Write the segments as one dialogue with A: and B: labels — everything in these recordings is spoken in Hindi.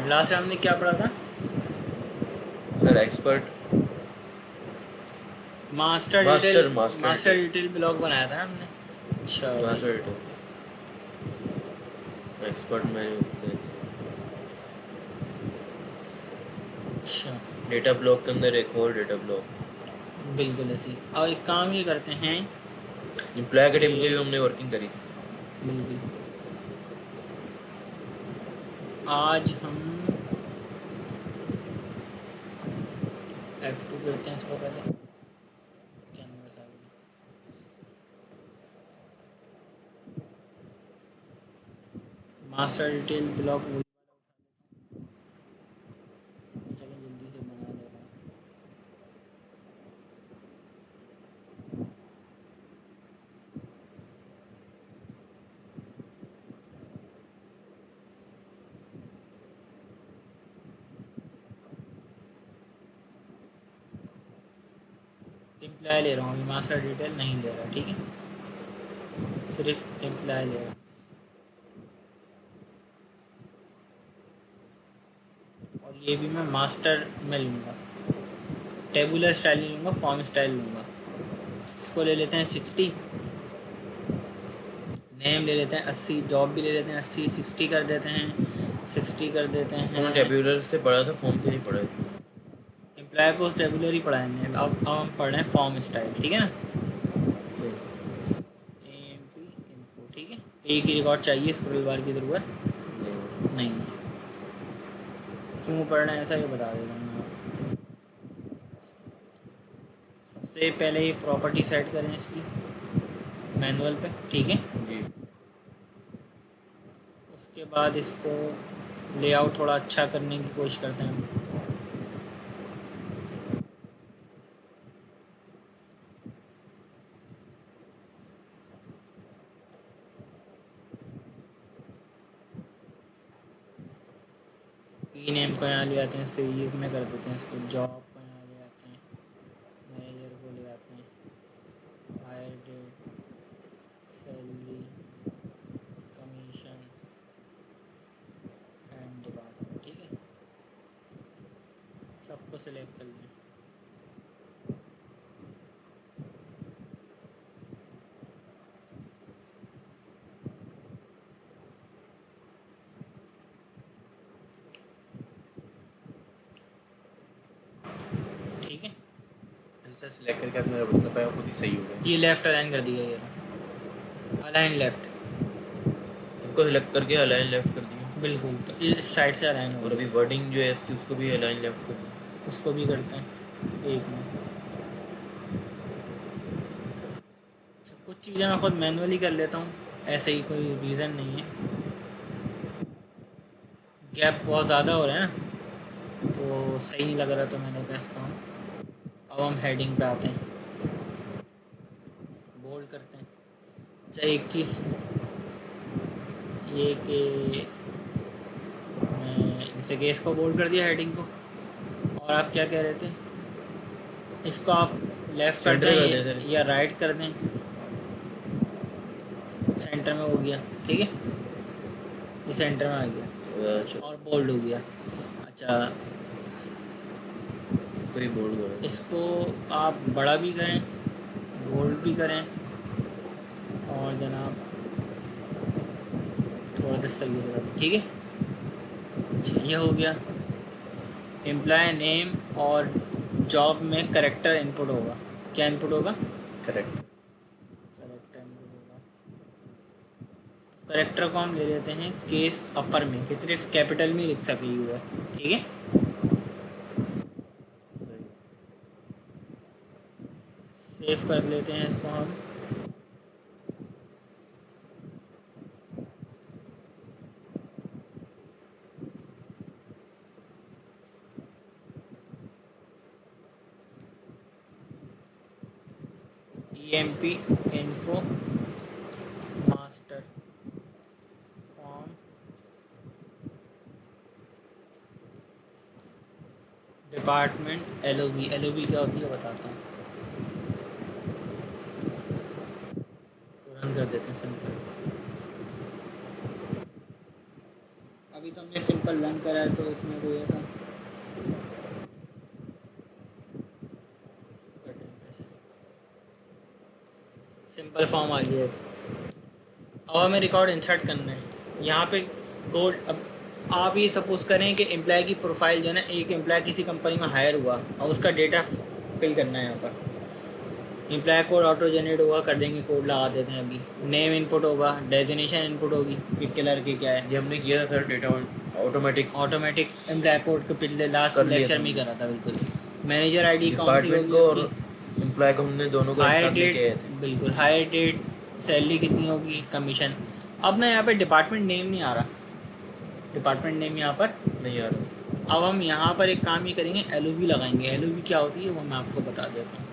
A: लास्ट में हमने क्या पढ़ा था?
B: Sir expert
A: master detail,
B: master
A: master
B: detail
A: detail block बनाया था हमने। अच्छा भाई।
B: मास्टर डिटेल एक्सपर्ट मैन्यू
A: अच्छा,
B: डेटा ब्लॉक के अंदर एक और डेटा ब्लॉक।
A: बिल्कुल ऐसे ही। और एक काम ये करते हैं
B: एम्प्लॉय के टेबल पे भी
A: कि
B: हमने वर्किंग करी थी।
A: बिल्कुल आज हम F2 करते हैं इसको पहले। कैनवस आ गया। मास्टर डिटेल ब्लॉक वही चलो जल्दी से बना देता हूँ। एम्प्लॉय ले रहा हूँ, अभी मास्टर डिटेल नहीं ले रहा, ठीक है, सिर्फ एम्प्लॉय ले रहा हूँ। और ये भी मैं मास्टर में लूँगा, टेबुलर स्टाइल नहीं लूँगा, फॉर्म स्टाइल लूँगा। इसको ले लेते हैं 60, नेम ले लेते हैं 80, जॉब भी ले लेते हैं 80, 60 कर देते हैं, 60 कर देते
B: इसको
A: हैं।
B: मैं टेब्यूलर से पढ़ा था, फॉर्म से नहीं पढ़ा है।
A: एम्प्लॉय को टेबुलर ही पढ़ाएंगे, अब हम पढ़ रहे हैं फॉर्म स्टाइल, ठीक है ना। AMP इन्फो, ठीक है। एक ही रिकॉर्ड चाहिए, स्क्रॉल बार की ज़रूरत नहीं है। क्यों पढ़ना है ऐसा ये बता देता हूँ मैं आपको। सबसे पहले ये प्रॉपर्टी सेट करें इसकी मैनुअल पे, ठीक है।
B: जी
A: उसके बाद इसको लेआउट थोड़ा अच्छा करने की कोशिश करते हैं हम। ई नेम को यहाँ ले आते हैं, सीरीज में कर देते हैं इसको, जॉब को यहाँ ले आते हैं, मैनेजर को ले आते हैं, hire date, salary, commission and department, ठीक है। सबको सिलेक्ट कर लें। ठीक है,
B: ऐसा सिलेक्ट करके आप मेरा बंदा पाया खुद ही सही हो गया।
A: ये लेफ़्ट अलाइन कर दिया, ये अलाइन लेफ़्ट,
B: सबको सिलेक्ट करके अलाइन लेफ्ट कर दिया।
A: बिल्कुल। तो इस साइड से अलाइन हो
B: और अभी
A: गया।
B: वर्डिंग जो है इसकी उसको भी अलाइन लेफ्ट कर दिया।
A: उसको भी करते हैं एक में। अच्छा, कुछ चीज़ें मैं खुद मैनुअली कर लेता हूँ, ऐसे ही, कोई रीज़न नहीं है। गैप बहुत ज़्यादा हो रहा है ना, तो सही नहीं लग रहा, तो मैंने कहा इसको हम, अब हम हेडिंग पे आते हैं, बोल्ड करते हैं। अच्छा, एक चीज़ ये कि मैं जैसे कि इसको बोल्ड कर दिया हेडिंग को, और आप क्या कह रहे थे, इसको आप लेफ़्ट कर
B: सेंटर कर दिया सर
A: दें या
B: इसको।
A: राइट कर दें, सेंटर में हो गया, ठीक है, ये सेंटर में आ गया
B: अच्छा
A: और बोल्ड हो गया। अच्छा,
B: इसको ही बोल्ड करो।
A: इसको आप बड़ा भी करें, बोल्ड भी करें, और जनाब थोड़ा सा सही हो रहा है, ठीक है। अच्छा, ये हो गया। एम्प्लॉय नेम और जॉब में करेक्टर इनपुट होगा। क्या इनपुट होगा?
B: करेक्ट।
A: करेक्टर इनपुट होगा। करेक्टर को हम ले लेते हैं केस अपर में, कि सिर्फ कैपिटल में लिख सके यूज़र, ठीक है। सेव कर लेते हैं इसको हम। EMP info master form department LOB। LOB क्या होती है बताता हूँ, तो रन कर देते हैं सिंपल। अब अभी तो हमने सिंपल रन करा है तो उसमें कोई ऐसा सिंपल फॉर्म आ गया है। अब हमें रिकॉर्ड इंसर्ट करना है यहाँ पे कोड। अब आप ये सपोज करें कि एम्प्लॉय की प्रोफाइल जो है ना, एक एम्प्लॉय किसी कंपनी में हायर हुआ और उसका डेटा फिल करना है। यहाँ पर एम्प्लॉय कोड ऑटो जनरेट होगा, कर देंगे, कोड लगा देते हैं। अभी नेम इनपुट होगा, डेजिनेशन इनपुट होगी कि किलर की क्या है।
B: ये हमने किया था sir, data
A: automatic employ code के पिछले लास्ट
B: कर लिया
A: लेक्चर
B: था
A: में ही करा था बिल्कुल। मैनेजर आईडी कौन सी
B: डिपार्टमेंट
A: होगी
B: को और
A: उसकी?
B: एम्प्लॉय को हमने दोनों को एक
A: हायर
B: साथ लेके आए
A: डेट,
B: थे।
A: बिल्कुल हायर डेट, सैलरी कितनी होगी, कमीशन। अब ना यहाँ पे डिपार्टमेंट नेम नहीं आ रहा, डिपार्टमेंट नेम यहाँ पर
B: नहीं आ रहा।
A: अब हम यहाँ पर एक काम ही करेंगे, एलओवी लगाएंगे। एलओवी क्या होती है वो मैं आपको बता देता हूँ।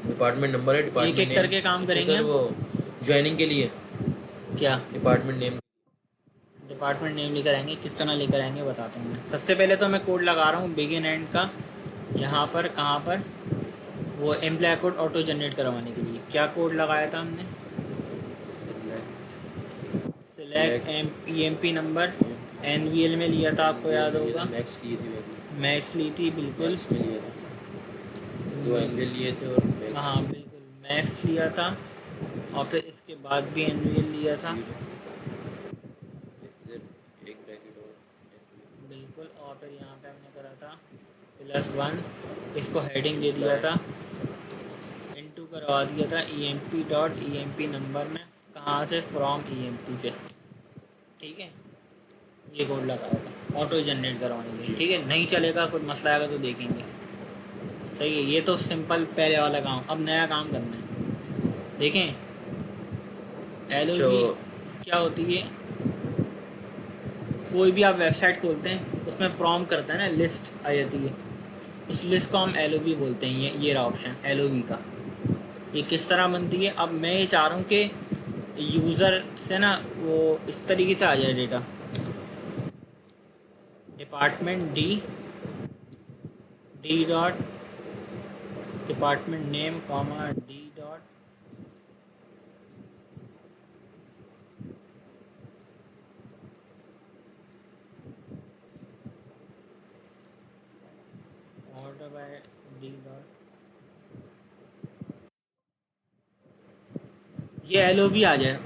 B: डिपार्टमेंट नंबर है, डिपार्टमेंट
A: एक करके काम करेंगे
B: सर।
A: हम।
B: वो ज्वाइनिंग के लिए
A: क्या
B: डिपार्टमेंट नेम।
A: डिपार्टमेंट नेम लेकर आएंगे, किस तरह लेकर आएंगे बताता हूँ मैं। सबसे पहले तो मैं कोड लगा रहा हूँ बिगिन एंड का। यहाँ पर कहाँ पर वो एम्प्लॉय कोड ऑटो जनरेट करवाने के लिए क्या कोड लगाया था हमने? सिलेक्ट ईएमपी नंबर एनवीएल में लिया था, आपको याद होगा।
B: मैक्स लिए थे,
A: मैक्स ली थी बिल्कुल।
B: मैक्स में लिए थे, 2 एनवीएल लिए थे और मैक्स।
A: हाँ बिल्कुल मैक्स लिया था, और फिर इसके बाद भी एनवीएल लिया था
B: एक ब्रैकेट और
A: बिल्कुल। और फिर यहाँ पे हमने करा था +1, इसको हेडिंग दे दिया था, इनटू करवा दिया था ईएमपी डॉट ईएमपी नंबर में, कहाँ से, फ्रॉम ईएमपी से। ठीक है, ये कोड लगाया था ऑटो जनरेट करवाने के लिए। ठीक है, नहीं चलेगा, कुछ मसला आएगा तो देखेंगे। सही है, ये तो सिंपल पहले वाला काम। अब नया काम करना है। देखें एलओवी क्या होती है। कोई भी आप वेबसाइट खोलते हैं उसमें प्रॉम करता है ना, लिस्ट आ जाती है, उस लिस्ट को हम एलओवी बोलते हैं। ये रहा ऑप्शन एलओवी का। ये किस तरह बनती है? अब मैं ये चाह रहा हूँ कि यूज़र से ना वो इस तरीके से आ जाए data. Department D dot department name comma D dot order by D dot. ये एलओवी आ जाए,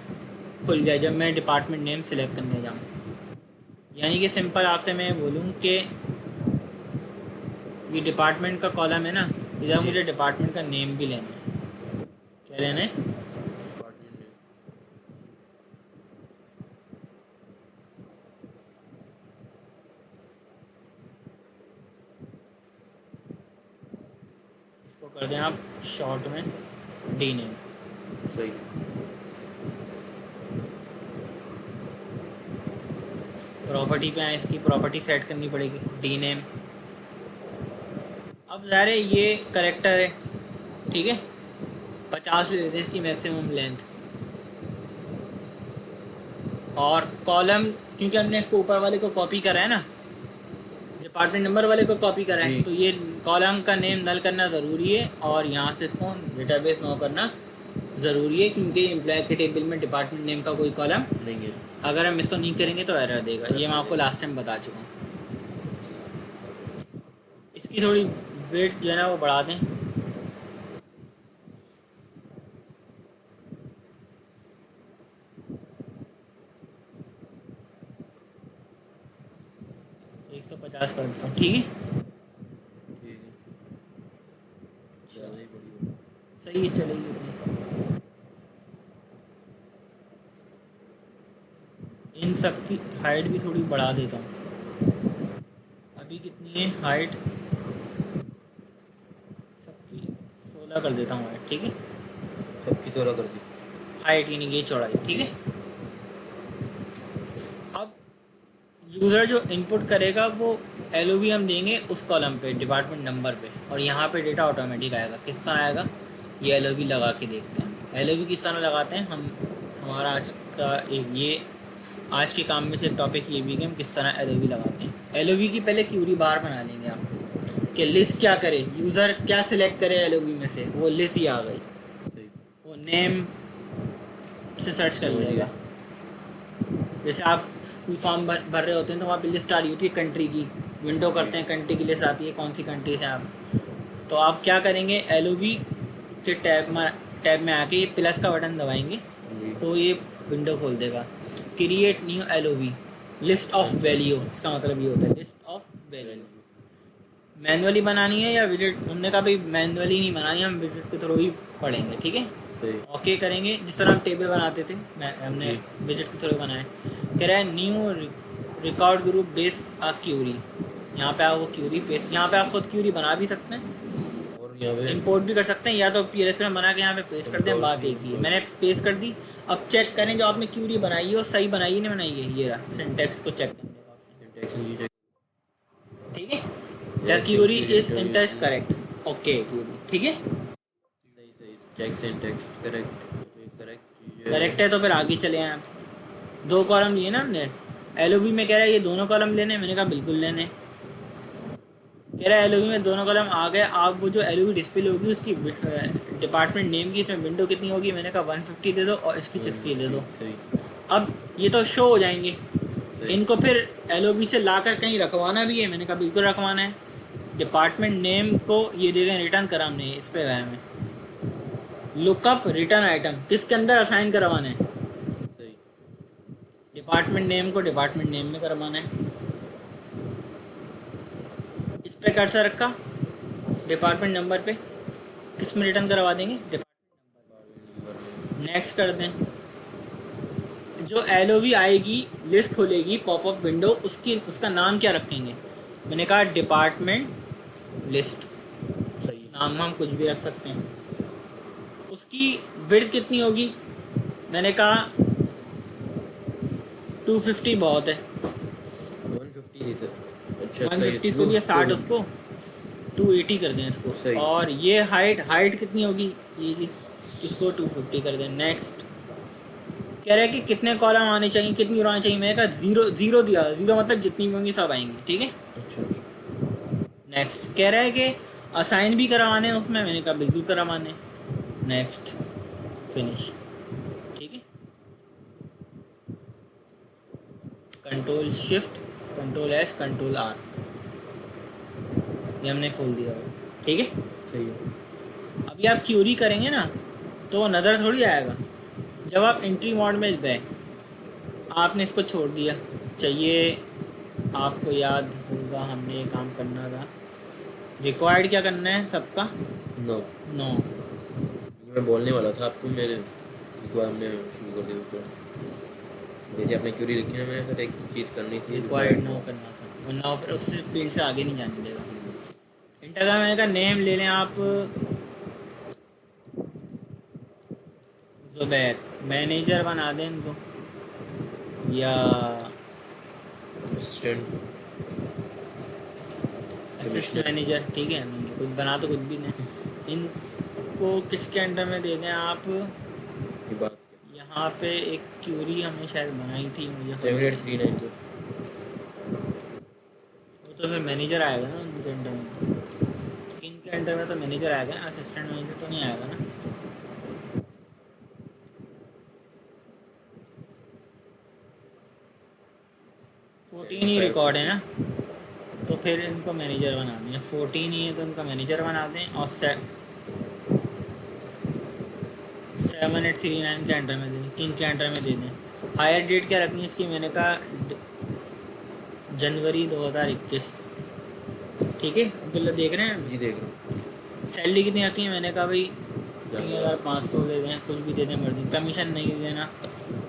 A: खुल जाए जब मैं डिपार्टमेंट नेम सेलेक्ट करने जाऊँ। यानी कि सिंपल आपसे मैं बोलूँ कि ये डिपार्टमेंट का कॉलम है ना, इधर मुझे डिपार्टमेंट का नेम भी लेना है। क्या लेना है?
B: Department name.
A: इसको कर दें आप शॉर्ट में डी नेम।
B: सही।
A: प्रॉपर्टी पे आए, इसकी प्रॉपर्टी सेट करनी पड़ेगी डी नेम। अब ज़ाहिर है ये करेक्टर है, ठीक है, 50 ले लेते हैं इसकी मैक्सिमम लेंथ। और कॉलम, क्योंकि हमने इसको ऊपर वाले को कॉपी करा है ना, डिपार्टमेंट नंबर वाले को कॉपी करा है, तो ये कॉलम का नेम नल करना ज़रूरी है और यहाँ से इसको डेटाबेस नो करना ज़रूरी है, क्योंकि एम्प्लॉय के टेबल में डिपार्टमेंट नेम का कोई कॉलम
B: नहीं है।
A: अगर हम इसको नहीं करेंगे तो एरर देगा। ये मैं आपको लास्ट टाइम बता चुका हूँ। इसकी थोड़ी वेट जो है ना वो बढ़ा दें। एक 150 कर देता हूँ, ठीक है।
B: ठीक है, ज़्यादा ही बड़ी होगी।
A: सही है, चलेगी इतनी। इन सब की हाइट भी थोड़ी बढ़ा देता हूँ। अभी कितनी है हाइट? सबकी 16 कर देता हूँ हाइट, ठीक है।
B: सबकी 16 कर दी।
A: हाइट यानी ये चौड़ाई, ठीक है। अब यूज़र जो इनपुट करेगा वो एलओवी हम देंगे उस कॉलम पे, डिपार्टमेंट नंबर पे, और यहाँ पे डेटा ऑटोमेटिक आएगा। किस तरह आएगा ये एलओवी लगा के देखते हैं। एलओवी किस तरह लगाते हैं हम, हमारा आज का एक ये आज के काम में से टॉपिक ये भी कि हम किस तरह एलओवी लगाते हैं। एलओवी की पहले क्यूरी बार बना लेंगे आप कि लिस्ट क्या करे, यूज़र क्या सिलेक्ट करे एलओवी में से, वो लिस्ट ही आ गई।
B: सही।
A: वो नेम से सर्च कर
C: समझ
A: लेगा।
C: गया।
A: जैसे आप कोई फॉर्म भर रहे होते हैं तो वहाँ पे लिस्ट आ रही होती है कंट्री की, विंडो करते हैं कंट्री की लिस्ट आती है कौन सी कंट्री से आप। तो आप क्या करेंगे, LOV के टैब में आके ये प्लस का बटन दबाएंगे
C: जी।
A: तो ये विंडो खोल देगा। Create new LOV list of value, इसका मतलब ये होता है लिस्ट ऑफ वैल्यू। मैनुअली बनानी है या विजिट, हमने कहा भाई मैनुअली नहीं बनानी, हम विजिट के थ्रू ही पढ़ेंगे, ठीक है।
C: सही।
A: ओके करेंगे, जिस तरह हम टेबल बनाते थे हमने
C: जी।
A: विजिट के थ्रू बनाए। कह रहा है न्यू रिकॉर्ड ग्रुप बेस आ क्यूरी, यहाँ पे आप वो क्यूरी पेस्ट, यहाँ पे आप खुद क्यूरी बना भी सकते हैं
C: और यहाँ पे
A: इंपोर्ट भी कर सकते हैं, या तो PLSQL में बना के यहाँ पे पेस्ट कर दें, बात एक ही है। मैंने पेस्ट कर दी। अब चेक करें जो आपने क्यूरी बनाई है वो सही बनाई है नहीं बनाई है, ये रहा सिंटैक्स को चेक करने का ऑप्शन,
C: सिंटैक्स नहीं चेक।
A: ठीक है। The query is interest correct, okay query, ठीक है
C: सही सही। चेक सिंटैक्स करेक्ट
A: करेक्ट है। तो फिर आगे चले हैं आप। 2 कॉलम लिए ना हमने, LOV में कह रहा है ये दोनों कॉलम लेने, मैंने कहा बिल्कुल लेने। कह रहा है LOV में दोनों कॉलम आ गए। आप वो जो LOV डिस्प्ले होगी उसकी डिपार्टमेंट नेम की इसमें विंडो कितनी होगी, मैंने कहा 150 दे दो और इसकी 60 दे दो।
C: सही
A: अब ये तो शो हो जाएंगे,
C: सही।
A: इनको फिर LOV से लाकर कहीं रखवाना भी है, मैंने कहा बिल्कुल रखवाना है। डिपार्टमेंट नेम को ये दे दें, रिटर्न करा हमने, इस पे गए हमें लुकअप रिटर्न आइटम किसके अंदर असाइन करवाना है,
C: सही।
A: डिपार्टमेंट नेम को डिपार्टमेंट नेम में करवाना है। इस पे कर्सर रखा, डिपार्टमेंट नंबर पे किस में रिटर्न करवा देंगे, नेक्स्ट कर दें। जो LOV आएगी लिस्ट खुलेगी पॉपअप विंडो, उसका नाम क्या रखेंगे, मैंने कहा डिपार्टमेंट लिस्ट,
C: सही।
A: नाम हम कुछ भी रख सकते हैं। उसकी विड्थ कितनी होगी, मैंने कहा 250 बहुत है,
C: 150 थी सर। अच्छा
A: 150 इसको दिया, 60 उसको, 280 कर दें इसको।
C: सही।
A: और ये हाइट कितनी होगी, ये इसको 250 कर दें। नेक्स्ट कह रहा है कि कितने कॉलम आने चाहिए, कितनी रो आनी चाहिए, मैंने कहा 0 दिया, 0 मतलब जितनी भी होंगी सब आएंगी, ठीक है।
C: अच्छा
A: नेक्स्ट कह रहा है कि असाइन भी करवाने हैं उसमें, मैंने कहा बिल्कुल करवाने। नेक्स्ट फिनिश, ठीक है। Control shift control S control R, ये हमने खोल दिया, ठीक है।
C: सही है।
A: अभी आप क्यूरी करेंगे ना तो वो नज़र थोड़ी आएगा। जब आप एंट्री मोड में गए, आपने इसको छोड़ दिया, चाहिए आपको याद होगा हमने ये काम करना था, रिक्वायर्ड क्या करना है सबका,
C: नो
A: नो।
C: ये मैं बोलने वाला था आपको, मेरे इसको हमने शुरू कर दिया उसको। जैसे आपने क्यूरी लिखी है, मैंने सर एक चीज़ करनी थी,
A: रिक्वायर्ड नो करना था, वरना फिर उससे फील्ड से आगे नहीं जाने देगा। इंटर का मैंने कहा नेम ले लें आप, ज़ुबैर, मैनेजर बना दें इनको, या
C: असिस्टेंट
A: असिस्टेंट मैनेजर, ठीक है। कुछ बना तो कुछ भी नहीं। इनको किसके अंडर में दे दें आप,
C: की बात
A: यहाँ पे एक क्यूरी हमने शायद बनाई थी, मुझे
C: 7839 को।
A: वो तो फिर मैनेजर आएगा ना उनके अंडर में, इनके अंडर में तो मैनेजर आएगा ना, असिस्टेंट मैनेजर तो नहीं आएगा ना। फोर्टीन ही रिकॉर्ड है ना, तो फिर इनको मैनेजर बना दें। 14 ही है तो इनका मैनेजर बना दें, और 7839 के अंडर में दे दें, किन के अंडर में दे दें। हायर डेट क्या रखनी है इसकी, मैंने कहा जनवरी 2021, ठीक है। अब्दुल्ला देख रहे हैं,
C: जी देख रहा हूँ।
A: सैलरी कितनी आती है, मैंने कहा भाई 3500 दे दें, कुछ भी दे दें मर्जी, कमीशन नहीं देना।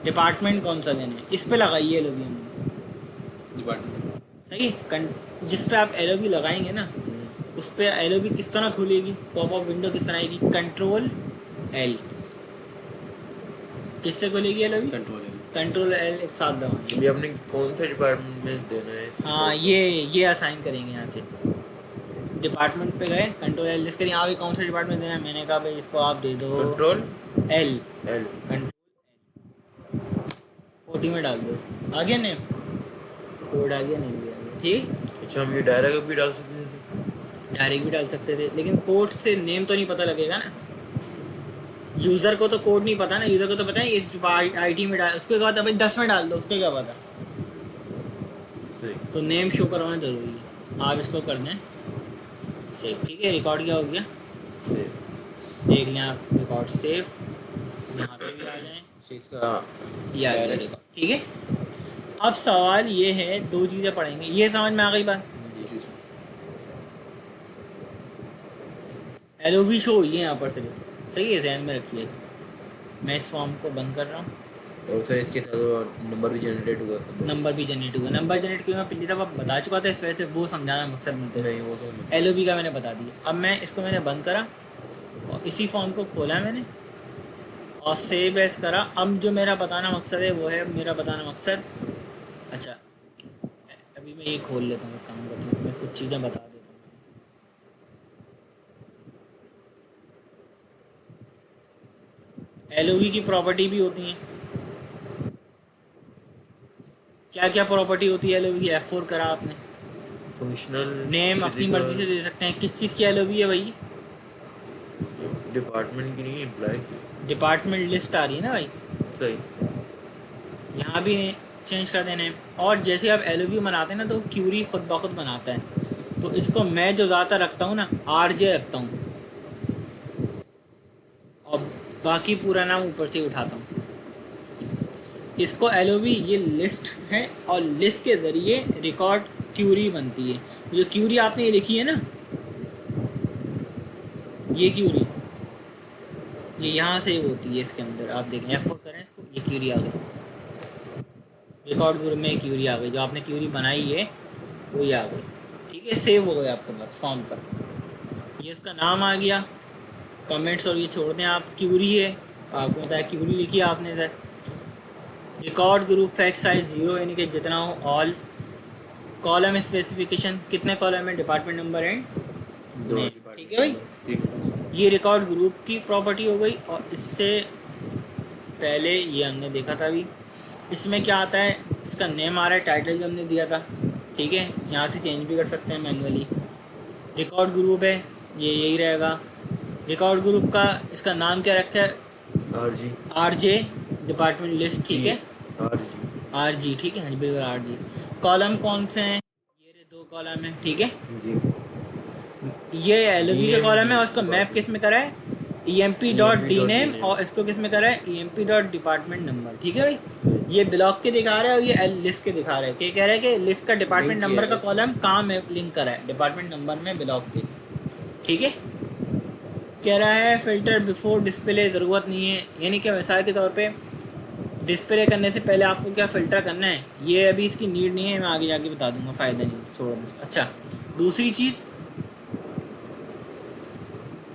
A: डिपार्टमेंट कौन सा देना है, इस पे लगाइए LOV
C: डिपार्टमेंट
A: सही। जिस पे आप LOV लगाएंगे ना उस पे LOV किस तरह खुलेगी, पॉपअप विंडो किस तरह आएगी, कंट्रोल L, किससे खुलेगी LOV, कंट्रोल L एक साथ दबाएंगे।
C: अभी आपने कौन सा डिपार्टमेंट में देना है इसको?
A: हाँ ये असाइन करेंगे यहाँ से, डिपार्टमेंट पे गए, कंट्रोल L लिस्ट करिए, आप कौन सा डिपार्टमेंट देना है, मैंने कहा भाई इसको आप दे दो
C: कंट्रोल
A: L,
C: एल।
A: कंट्रोल 40 में डाल दो, आ गया नहीं कोड आ गया, नहीं भी आ गया, ठीक।
C: अच्छा हम ये डायरेक्ट भी डाल सकते हैं?
A: डायरेक्ट भी डाल सकते थे, लेकिन पोर्ट से नेम तो नहीं पता लगेगा ना, यूज़र को तो कोड नहीं पता ना, यूज़र को तो पता है इस आईटी में डाल, उसके बाद अभी 10 में डाल दो, उसको क्या पता।
C: सही।
A: तो नेम शो करवाना ज़रूरी है। आप इसको कर दें सेव, ठीक है। रिकॉर्ड क्या हो गया,
C: सही।
A: देख लें आप, रिकॉर्ड सेव, यहाँ पे भी आ जाएं,
C: अच्छा, इसका
A: ये आ गया रिकॉर्ड, ठीक है। अब सवाल ये है, दो चीज़ें पढ़ेंगे, ये समझ में आ गई बात।
C: जी
A: एलओवी शो हुई है यहाँ पर सिर्फ, सही है, ध्यान में रखिए। मैं इस फॉर्म को बंद कर रहा हूँ।
C: और सर इसके साथ नंबर भी जनरेट हुआ।
A: नंबर भी जनरेट हुआ, नंबर जनरेट किया मैं पिछली दफ़ा बता चुका था, इस वजह से वो समझाना मकसद नहीं
C: नहीं वो तो
A: था। एलओवी का मैंने बता दिया। अब मैं इसको मैंने बंद करा और इसी फॉर्म को खोला मैंने और सेव एज करा। अब जो मेरा बताना मकसद है वो है, मेरा बताना मकसद, अच्छा अभी मैं ये खोल लेता हूँ, काम करता हूँ, मैं कुछ चीज़ें बता देता हूँ। एलओवी की प्रॉपर्टी भी होती हैं, क्या क्या प्रॉपर्टी होती है एलओवी की। F4 करा आपने,
C: फंक्शनल
A: नेम अपनी मर्जी से दे सकते हैं। किस चीज़ की एलओवी है भाई,
C: डिपार्टमेंट की नहीं, एम्प्लॉय की।
A: डिपार्टमेंट लिस्ट आ रही है ना भाई,
C: सही।
A: यहाँ भी चेंज कर देने। और जैसे आप एलओवी बनाते हैं ना, तो क्यूरी खुद ब खुद बनाता है। तो इसको मैं जो ज़्यादा रखता हूँ ना, आरजे रखता हूँ, और बाकी पूरा नाम ऊपर से उठाता हूँ। इसको एलओवी, ये लिस्ट है और लिस्ट के ज़रिए रिकॉर्ड क्यूरी बनती है। जो क्यूरी आपने ये लिखी है ना, ये क्यूरी ये यहाँ से होती है, इसके अंदर आप देखें, F4 करें इसको, ये क्यूरी आ गई, रिकॉर्ड ग्रुप में क्यूरी आ गई, जो आपने क्यूरी बनाई है वो ये आ गई, ठीक है। सेव हो गया आपके पास फॉर्म पर, ये इसका नाम आ गया। कमेंट्स और ये छोड़ दें आप, क्यूरी है, आपको बताया क्यूरी लिखी है आपने sir. Record group fact size 0, यानी कि जितना हो ऑल। कॉलम स्पेसिफिकेशन, कितने कॉलम है, डिपार्टमेंट नंबर एंड
C: दो
A: नेम, ठीक है भाई।
C: ठीक।
A: ये रिकॉर्ड ग्रुप की प्रॉपर्टी हो गई। और इससे पहले ये हमने देखा था अभी, इसमें क्या आता है, इसका नेम आ रहा है, टाइटल जो हमने दिया था, ठीक है। यहाँ से चेंज भी कर सकते हैं मैनुअली। रिकॉर्ड ग्रुप है, ये यही रहेगा। रिकॉर्ड ग्रुप का इसका नाम क्या रखा है,
C: आरजी।
A: आरजे, डिपार्टमेंट लिस्ट, ठीक है।
C: आरजी।
A: आरजी, ठीक है, हाँ जी बिल्कुल आरजी। कॉलम कौन से हैं, ये रहे 2 कॉलम है, ठीक है।
C: जी।
A: ये एलओवी का कॉलम है और इसको मैप किस में करा है, emp.dname, और इसको किस में करा है, emp.department number, ठीक है भाई। ये ब्लॉक के दिखा रहा है और ये लिस्ट के दिखा रहा है। क्या कह रहा है कि लिस्ट का डिपार्टमेंट नंबर का कॉलम कहाँ में लिंक करा है, डिपार्टमेंट नंबर में ब्लॉक के, ठीक है। कह रहा है फिल्टर बिफोर डिस्प्ले, ज़रूरत नहीं है, यानी कि मिसाल के तौर पे डिस्प्ले करने से पहले आपको क्या फ़िल्टर करना है, ये अभी इसकी नीड नहीं है, मैं आगे जाके बता दूंगा, फ़ायदा नहीं छोड़ो इसका। अच्छा, दूसरी चीज़,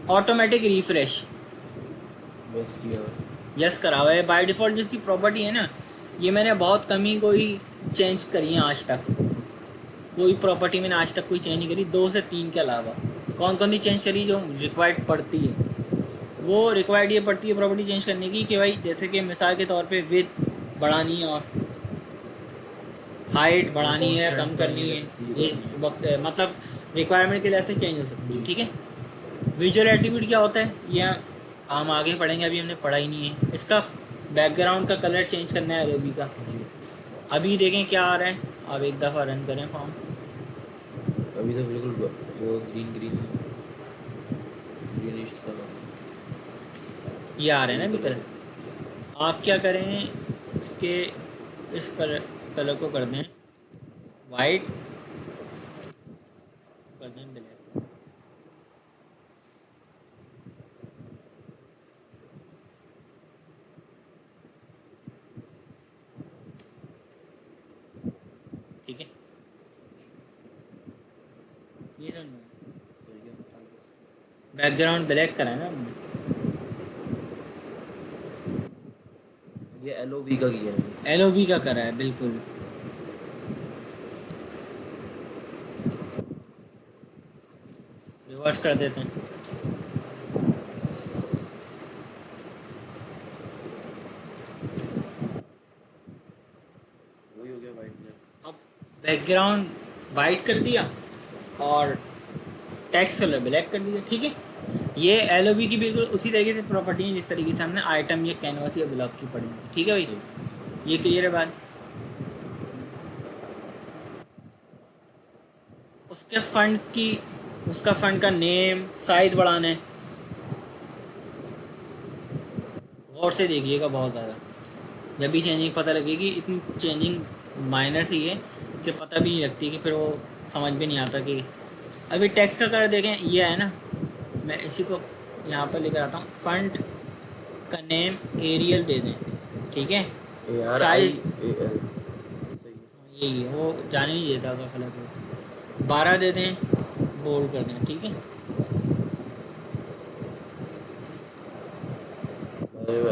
A: ऑटोमेटिक रिफ्रेश,
C: बस किया।
A: यस करा हुआ है बाय डिफ़ॉल्ट। जिसकी प्रॉपर्टी है ना, ये मैंने बहुत कम ही कोई चेंज करी है आज तक, कोई प्रॉपर्टी मैंने आज तक कोई चेंज नहीं करी, 2 से 3 के अलावा। कौन कौन सी चेंज करी, जो रिक्वायर्ड पड़ती है, वो रिक्वायर्ड ये पड़ती है प्रॉपर्टी चेंज करने की, कि भाई जैसे कि मिसाल के तौर पे विड्थ बढ़ानी है और हाइट बढ़ानी है, कम करनी है, ये वक्त मतलब रिक्वायरमेंट के लिए से चेंज हो सकती है, ठीक है। विजुअल एट्रीब्यूट क्या होता है, ये हम आगे पढ़ेंगे, अभी हमने पढ़ा ही नहीं है। इसका बैकग्राउंड का कलर चेंज करना है एलओवी का। अभी देखें क्या आ रहा है, आप एक दफ़ा रन करें फॉर्म,
C: अभी तो बिल्कुल वो ग्रीन ग्रीन ग्रीनिश था।
A: ये आ रहे हैं ना अभी कलर। आप क्या करें, इसके इस कलर को कर दें वाइट, कर दें ब्लैक, ठीक है। ये समझो, बैकग्राउंड ब्लैक करा है ना हमने,
C: ये एलओवी का किया है।
A: एलओवी का करा है बिल्कुल। रिवर्स कर देते हैं,
C: वही हो गया वाइट में।
A: अब बैकग्राउंड वाइट कर दिया और टेक्स्ट कलर ब्लैक कर दिया, ठीक है। ये LOB की बिल्कुल उसी तरीके से प्रॉपर्टी है जिस तरीके से हमने आइटम या कैनवास या ब्लॉक की पढ़ी थी। ठीक है भाई,
C: सही।
A: ये क्लियर है बात। उसके फंड की, उसका फंड का नेम साइज बढ़ाना है, गौर से देखिएगा बहुत ज़्यादा। जब भी चेंजिंग पता लगेगी, इतनी चेंजिंग माइनर सी है कि पता भी नहीं लगती, कि फिर वो समझ भी नहीं आता कि अभी टैक्स का कर देखें। ये है ना, मैं इसी को यहाँ पर लेकर आता हूँ। फंड का नेम एरियल दे दें, ठीक है। साइज
C: ARIAL सही।
A: यही है, वो जाने नहीं देता अगर गलत हो। 12 दे दें, बोल्ड कर दें, ठीक है।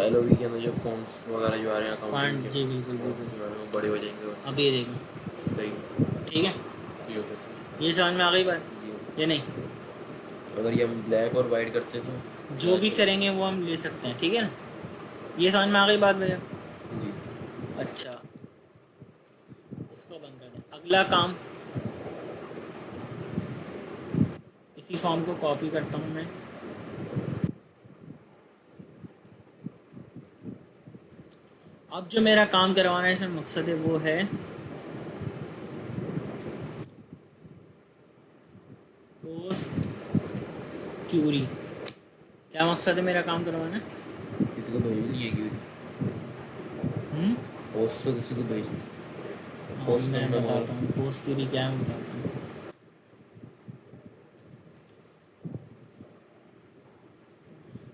C: LOB के अंदर जो फॉर्म्स वगैरह जो आ रहे हैं अकाउंटिंग
A: फंड,
C: के,
A: जी बिल्कुल
C: वो
A: बिल्कुल।
C: जो आ रहे हैं वो बड़े हो जाएंगे और
A: अब ये देखें,
C: सही।
A: ठीक है।
B: ये होता है।
A: ये समझ में आ गई बात,
C: जी।
A: ये नहीं,
C: अगर ये हम ब्लैक और वाइट करते तो
A: जो भी
C: चलो।
A: करेंगे वो हम ले सकते हैं, ठीक है ना। ये समझ में आ गई बात भैया।
C: जी।
A: अच्छा, इसको बंद कर दें। अगला काम, इसी फॉर्म को कॉपी करता हूँ मैं। अब जो मेरा काम करवाना है इसमें मकसद है वो है पोस्ट क्यूरी। क्या मकसद है मेरा काम करवाना?
C: किसी को भेज नहीं है क्यों? पोस्ट से किसी को भेज पोस्ट
A: मैं
C: करना
A: बताता
C: हमारा।
A: हूँ पोस्ट क्यूरी क्या है, मैं बताता हूँ।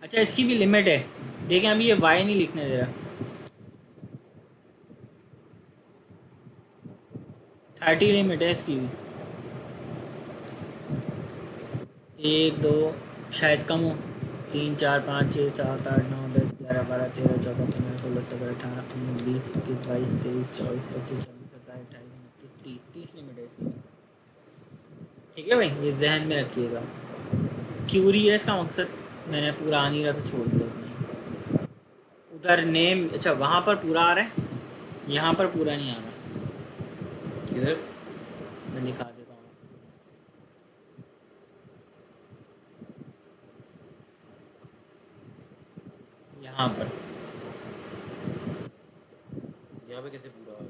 A: अच्छा, इसकी भी लिमिट है। देखें, अभी ये वाई नहीं लिखने दे रहा। 30 लिमिट है इसकी भी। 1 2 शायद कम हो, 3 4 5 6 7 8 9 10 11 12 13 14 15 16 17 18 19 20 21 22 23 24 25 26 27 28 29 30 30 लिमिट है इसकी। ठीक है भाई, ये जहन में रखिएगा। क्यूरी है इसका मकसद। मैंने पूरा आ नहीं रहा तो छोड़ दिया अपने उधर नेम। अच्छा, वहाँ पर पूरा आ रहा है, यहाँ पर पूरा नहीं आ रहा।
C: किधर?
A: मैं दिखा देता हूँ। यहाँ पर,
C: यहाँ पे कैसे पूरा आ रहा है?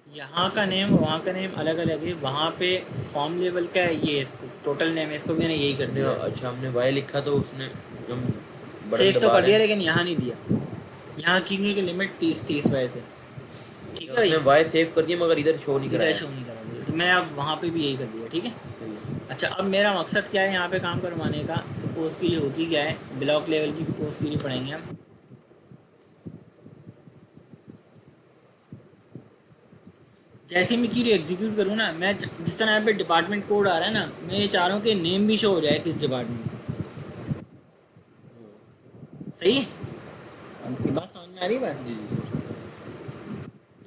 A: यहाँ का नेम वहाँ का नेम अलग अलग है। वहाँ पे फॉर्म लेवल का है, ये इसको टोटल नेम है, इसको भी मैंने यही कर
C: हमने
A: दिया।
C: अच्छा हमने वाई लिखा तो उसने हम बटन
A: सेव तो
C: दबा
A: कर
C: रहे
A: दिया
C: हैं।
A: लेकिन यहाँ नहीं दिया। यहाँ की लिमिट 30 वैसे। ठीक है
C: अच्छा, उसने
A: भाई,
C: वाई सेव कर दिया मगर इधर शो नहीं
A: इधर
C: कराया।
A: शो नहीं करा दिया, तो मैं अब वहाँ पे भी यही कर दिया। ठीक है।
C: सही।
A: अच्छा, अब मेरा मकसद क्या है यहाँ पे काम करवाने का? पोस्ट की होती क्या है, ब्लॉक लेवल की पोस्ट की पढ़ेंगे हम। जैसे मैं क्यूरी एग्जीक्यूट करूँ ना, मैं जिस तरह यहाँ पे डिपार्टमेंट कोड आ रहा है ना, मैं ये चाह रहा हूँ कि नेम भी शो हो जाए किस डिपार्टमेंट। सही है, अब ये बात समझ में आ रही है बात।
C: जी जी सर।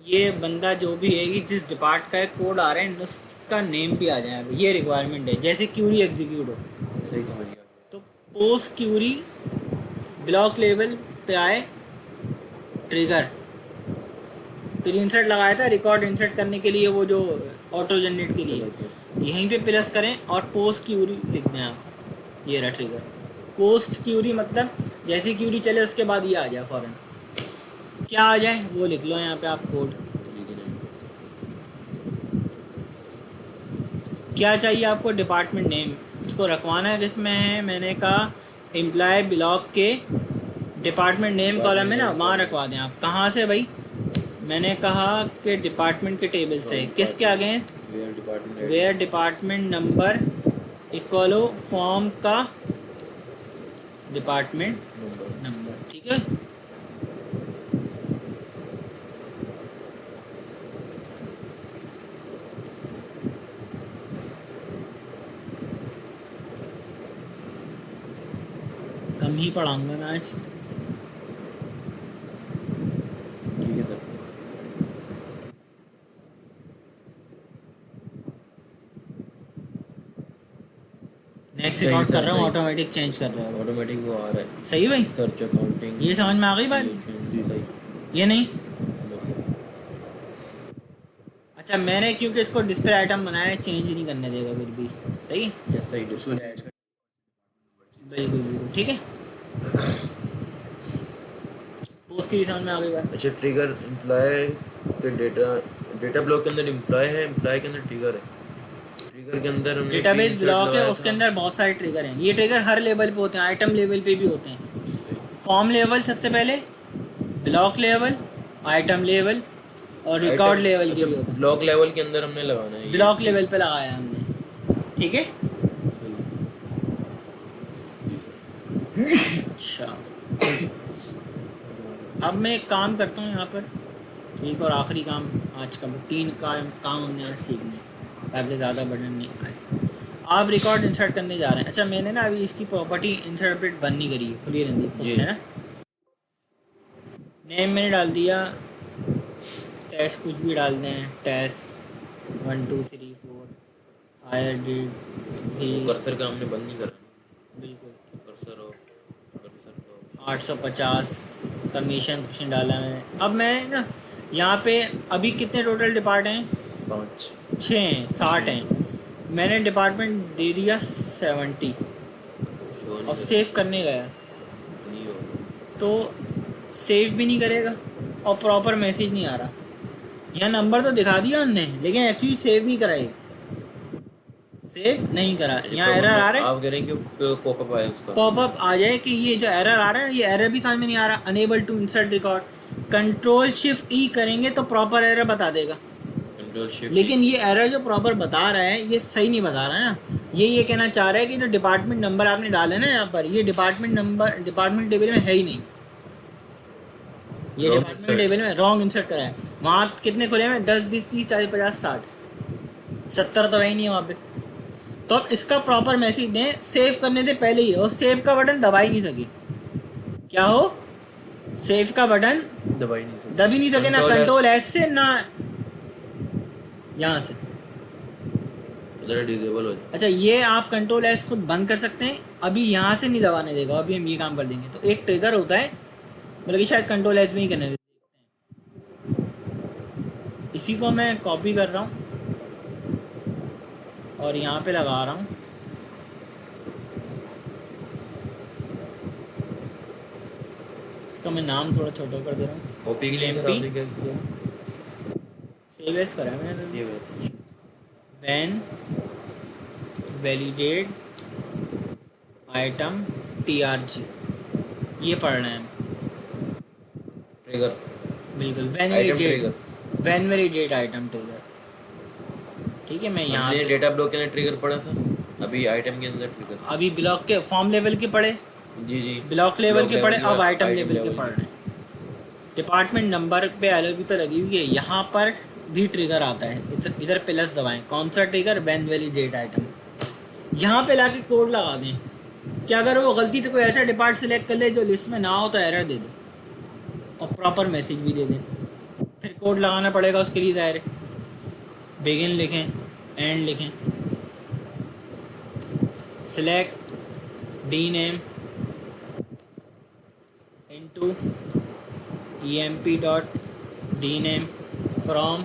A: ये बंदा जो भी है कि जिस डिपार्ट का कोड आ रहा है उसका नेम भी आ जाए, ये रिक्वायरमेंट है। जैसे क्यूरी एग्जीक्यूट हो
C: सही समझ गया।
A: तो पोस्ट क्यूरी ब्लॉक लेवल पे आए, ट्रिगर, फिर इंसर्ट लगाया था रिकॉर्ड इंसर्ट करने के लिए, वो जो ऑटो जनरेट के लिए, यहीं पे प्लस करें और पोस्ट क्यूरी लिख दें आप। ये रहा ट्रिगर। पोस्ट क्यूरी मतलब जैसे क्यूरी चले उसके बाद ये आ जाए फौरन। क्या आ जाए वो लिख लो यहाँ पे आप कोड। क्या चाहिए आपको? Department name. इसको रखवाना है किसमें है? मैंने कहा एम्प्लॉय ब्लॉक के डिपार्टमेंट नेम कॉलम है ना, वहाँ रखवा दें आप। कहाँ से भाई? मैंने कहा कि डिपार्टमेंट के टेबल से। किसके against? Where department number equal हो फॉर्म का डिपार्टमेंट नंबर। ठीक है। कम ही पढ़ाऊंगा मैं आज।
C: ठीक है सर।
A: नेक्स्ट
C: सही
A: रिकॉर्ड
C: सर,
A: कर रहा हूँ,
C: सही।
A: ऑटोमेटिक चेंज कर रहा है।
C: ऑटोमेटिक वो आ रहा है।
A: सही भाई,
C: सर्च अकाउंटिंग
A: ये समझ में आ गई बात।
C: जी सही।
A: ये नहीं।
C: समझ गया।
A: अच्छा, मैंने क्योंकि इसको डिस्प्ले आइटम बनाया है, चेंज नहीं करने देगा कुछ भी। सही है,
C: यस सही।
B: उसको ऐड कर
A: बिल्कुल बिल्कुल ठीक है, पोस्ट की समझ में आ गई बात।
C: अच्छा, ट्रिगर एम्प्लॉय के डेटा ब्लॉक के अंदर एम्प्लॉय है, एम्प्लॉय के अंदर ट्रिगर है। ट्रिगर के अंदर हमने
A: डेटाबेस
C: insert
A: ब्लॉक है,
C: लगाया
A: उसके
C: था।
A: अंदर बहुत सारे ट्रिगर हैं। ये ट्रिगर हर लेवल पे होते हैं, आइटम लेवल पे भी होते हैं। फॉर्म लेवल सबसे पहले, ब्लॉक लेवल, आइटम लेवल और रिकॉर्ड लेवल के भी होते हैं।
C: ब्लॉक लेवल के अंदर हमने लगाना है ये
A: ब्लॉक
C: ठीक।
A: लेवल पे लगाया है हमने, ठीक है। अच्छा, अब मैं एक काम करता हूँ यहाँ पर, एक और आखिरी काम आज का, 3 काम हमने आज सीखने हैं, ताकि ज़्यादा बर्डन नहीं आए। आप रिकॉर्ड इंसर्ट करने जा रहे हैं। अच्छा, मैंने ना अभी इसकी प्रॉपर्टी इंसर्ट अपडेट बंद नहीं करी है, खुली रहती है खुद
C: जी।
A: से ना। नेम मैंने डाल दिया टेस्ट, कुछ भी डाल दें, टेस्ट 1 2 3 4, हायर डेट भी,
C: कर्सर का हमने बंद नहीं करा।
A: बिल्कुल
C: कर्सर ऑफ, कर्सर का
A: 850 कमीशन कुछ नहीं डाला मैंने। अब मैं ना यहाँ पे अभी कितने टोटल डिपार्ट हैं?
C: 5
A: 6 हैं, 60 हैं। मैंने डिपार्टमेंट दे दिया 70
C: शो नहीं
A: और सेव करने गया
C: नहीं होगा।
A: तो सेव भी नहीं करेगा और प्रॉपर मैसेज नहीं आ रहा। यहाँ नंबर तो दिखा दिया उनने, लेकिन एक्चुअली सेव नहीं कराए, सेव नहीं करा। यहाँ एरर आ रहा है,
C: आप कह रहे हैं कि पॉपअप आए उसका,
A: पॉपअप आ जाए कि ये जो एरर आ रहा है, ये एरर भी समझ में नहीं आ रहा। Unable to insert record, control shift E करेंगे तो प्रॉपर एरर बता देगा।
C: Control shift.
A: लेकिन ये एरर जो प्रॉपर बता रहा है ये सही नहीं बता रहा है ना। ये कहना चाह रहा है कि जो डिपार्टमेंट नंबर आपने डाले ना यहाँ पर, ये डिपार्टमेंट नंबर डिपार्टमेंट टेबल में है ही नहीं। ये
C: Wrong
A: डिपार्टमेंट
C: insert।
A: टेबल में रॉन्ग इंसर्ट करा है। वहाँ कितने खुले हैं? 10 20 30 40 50 60 70 तो है ही नहीं वहाँ पे। तो अब इसका प्रॉपर मैसेज दें सेव करने से पहले ही, और सेव का बटन दबा ही नहीं सके। क्या हो? सेव का बटन
B: दबाई नहीं सकते।
A: दब ही नहीं सके, ना
C: Control S।
A: कंट्रोल एस से ना यहाँ से।
C: जरा डिसेबल हो जाए।
A: अच्छा, ये आप कंट्रोल एस खुद बंद कर सकते हैं, अभी यहाँ से नहीं दबाने देगा। अभी हम ये काम कर देंगे तो एक ट्रिगर होता है, बल्कि शायद कंट्रोल एस में ही करने देते हैं। इसी को मैं कॉपी कर रहा हूँ और यहाँ पे लगा रहा हूँ। इसका मैं नाम थोड़ा छोटा कर दे रहा हूँ।
C: कॉपी के लिए
A: MP?
C: सर आपने क्या किया?
A: सेव एज करा है मैंने।
C: ये बात।
A: वैन वैलिडेट आइटम TRG, ये पढ़ना है
C: ट्रिगर,
A: बिल्कुल। When
C: item
A: validate,
C: trigger.
A: When validate item trigger, ठीक है। मैं यहाँ
C: हमने
A: पे
C: डेटा ब्लॉक के अंदर ट्रिगर पढ़ा था, अभी आइटम के अंदर ट्रिगर।
A: अभी ब्लॉक के फॉर्म लेवल के पढ़े,
C: जी जी।
A: ब्लॉक लेवल के पढ़े, अब आइटम
C: item
A: लेवल के पढ़ रहे हैं। डिपार्टमेंट नंबर पे LOB तो लगी हुई है, यहाँ पर भी ट्रिगर आता है। इधर प्लस दबाएं, कौन सा ट्रिगर? When validate item. यहाँ पे लाके कोड लगा दें कि अगर वो गलती से कोई ऐसा डिपार्ट सेलेक्ट कर ले जो लिस्ट में ना हो तो एरर दे दे, और प्रॉपर मैसेज भी दे दें। फिर कोड लगाना पड़ेगा उसके लिए, ज़ाहिर है। बिगिन लिखें, एंड लिखें, select D name into emp dot dname from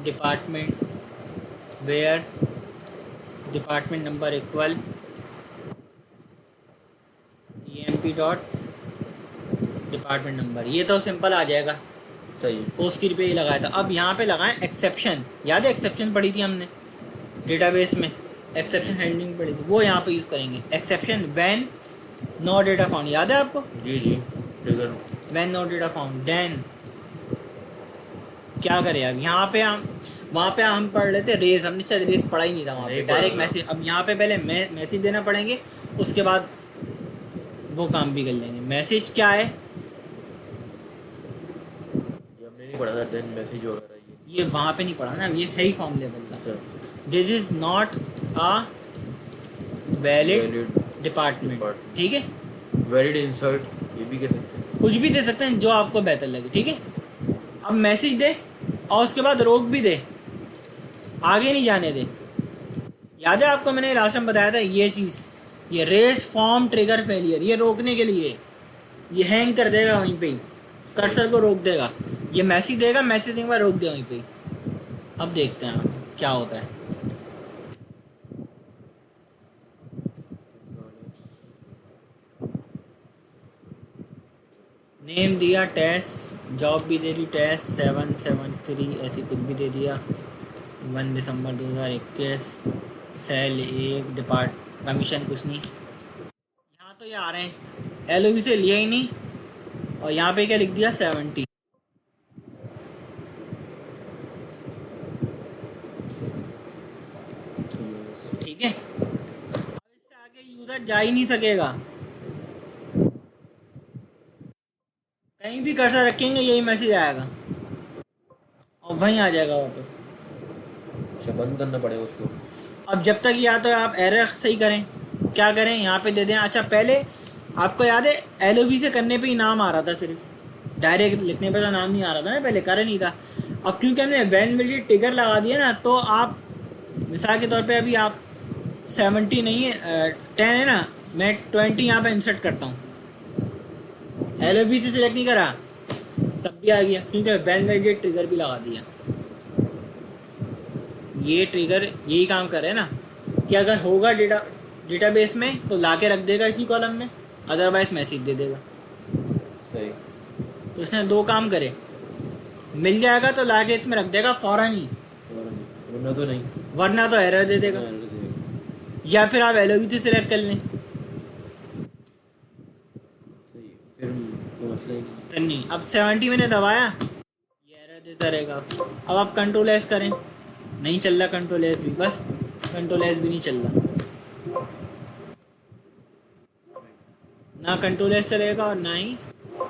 A: department where department number equal emp dot department number। ये तो सिंपल आ जाएगा,
C: सही।
A: पोस्ट पे ही लगाया था। अब यहाँ पे लगाएं एक्सेप्शन। याद है एक्सेप्शन पढ़ी थी हमने डेटाबेस में, एक्सेप्शन हैंडलिंग पढ़ी थी, वो यहाँ पे यूज़ करेंगे। Exception when no data found, याद है आपको?
C: जी जी। Trigger
A: when no data found, then क्या करें? अब यहाँ पे हम, वहाँ पे हम पढ़ लेते रेस, हमने शायद रेस पढ़ा ही नहीं था वहाँ पे,
C: नहीं पढ़ा
A: डायरेक्ट
C: था।
A: मैसेज। अब यहाँ पे पहले मैसेज देना पड़ेंगे, उसके बाद वो काम भी कर लेंगे। मैसेज क्या है?
C: ये हमने नहीं पढ़ा था, देन मैसेज वगैरह
A: ये वहाँ पे नहीं पढ़ा ना, ये है ही फॉर्म लेवल का।
C: अच्छा।
A: This is not a valid department, ठीक है।
C: वैलिड इंसर्ट, ये भी कह सकते हैं।
A: कुछ भी दे सकते हैं जो आपको बेहतर लगे, ठीक है। अब मैसेज दे और उसके बाद रोक भी दे, आगे नहीं जाने दे। याद है आपको मैंने लास्ट में बताया था ये चीज़, ये रेस फॉर्म ट्रिगर फेलियर, ये रोकने के लिए, ये हैंग कर देगा वहीं पे ही, कर्सर को रोक देगा। ये मैसेज देगा, मैसेज देने के बाद रोक दे वहीं पे ही। अब देखते हैं क्या होता है। नेम दिया टेस्ट, जॉब भी दे दी टेस्ट 773 ऐसी कुछ भी दे दिया। 1 दिसंबर 2021, सेल 1 डिपार्ट, कमीशन कुछ नहीं। यहाँ तो ये आ रहे हैं, LOB से लिया ही नहीं, और यहाँ पे क्या लिख दिया 70। ठीक है, अब इससे आगे यूज़र जा ही नहीं सकेगा। कहीं भी कर्सर रखेंगे यही मैसेज आएगा और वहीं आ जाएगा वापस।
C: अच्छा, बंद करना पड़ेगा उसको।
A: अब जब तक या तो आप एरर सही करें, क्या करें, यहाँ पे दे दें। अच्छा, पहले आपको याद है LOB से करने पे ही नाम आ रहा था, सिर्फ डायरेक्ट लिखने पे तो नाम नहीं आ रहा था ना, पहले कर नहीं था। अब क्योंकि हमने वैन मिलिट्री टिगर लगा दिया ना, तो आप मिसाल के तौर पे अभी आप 70 नहीं है 10 है ना, मैं 20 यहाँ पे इंसर्ट करता हूँ। LOB से सिलेक्ट नहीं करा तब भी आ गया, क्योंकि वैन मिलिट्री ट्रिगर भी लगा दिया। ये ट्रिगर यही काम करे ना कि अगर होगा डेटाबेस में तो लाके रख देगा इसी कॉलम में, अदरवाइज मैसेज दे देगा।
C: सही।
A: तो इसने 2 काम करे, मिल जाएगा तो लाके इसमें रख देगा फौरन ही,
C: वरना तो नहीं,
A: वरना तो एरर दे देगा।
C: error देगा।
A: या फिर आप LOB से सिलेक्ट कर लें।
C: सही, फिर कोई मसला ही नहीं।
A: फिर नहीं, अब 70 मैंने दबाया, ये एरर देता रहेगा। अब आप कंट्रोल एस करें, नहीं चल रहा कंट्रोल एस भी, बस कंट्रोल एस भी नहीं चल रहा ना, कंट्रोल एस चलेगा और ना ही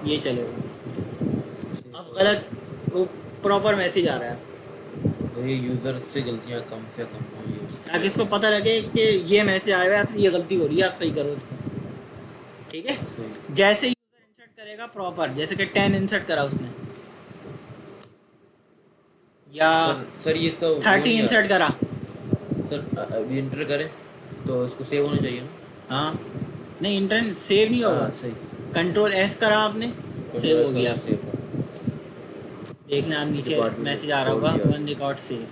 A: ये चलेगा। अब गलत वो प्रॉपर मैसेज आ रहा है,
C: ये यूज़र से गलतियाँ कम से कम हो, ये उसका।
A: ताकि इसको पता लगे कि ये मैसेज आ रहा है, ये गलती हो रही है, आप सही करो इसको। ठीक है,
C: सही।
A: जैसे यूज़र इंसर्ट करेगा प्रॉपर, जैसे कि 10 इंसर्ट करा उसने, या
C: सर ये इसका
A: 30 इंसर्ट करा,
C: सर अभी इंटर करें तो इसको सेव होना चाहिए ना।
A: हाँ नहीं, इंटरनेट सेव नहीं होगा।
C: हाँ, सही।
A: कंट्रोल एस करा आपने, सेव हो गया।
C: सेव हो।
A: देखना आप नीचे
C: Department
A: मैसेज आ रहा होगा,
C: code भी आ
A: 1 रिकॉर्ड सेव,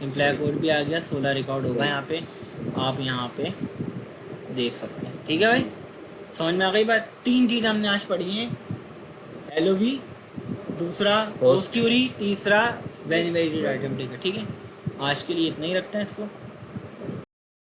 A: एम्प्लॉय कोड भी आ गया, 16 रिकॉर्ड होगा यहाँ पे, आप यहाँ पे देख सकते हैं। ठीक है भाई, समझ में आ गई बात। 3 चीज़ हमने आज पढ़ी हैं, LOB, दूसरा
C: Host।
A: होस्ट क्यूरी, तीसरा वेरी वेरी आइटम। ठीक है, आज के लिए इतना ही रखते हैं इसको।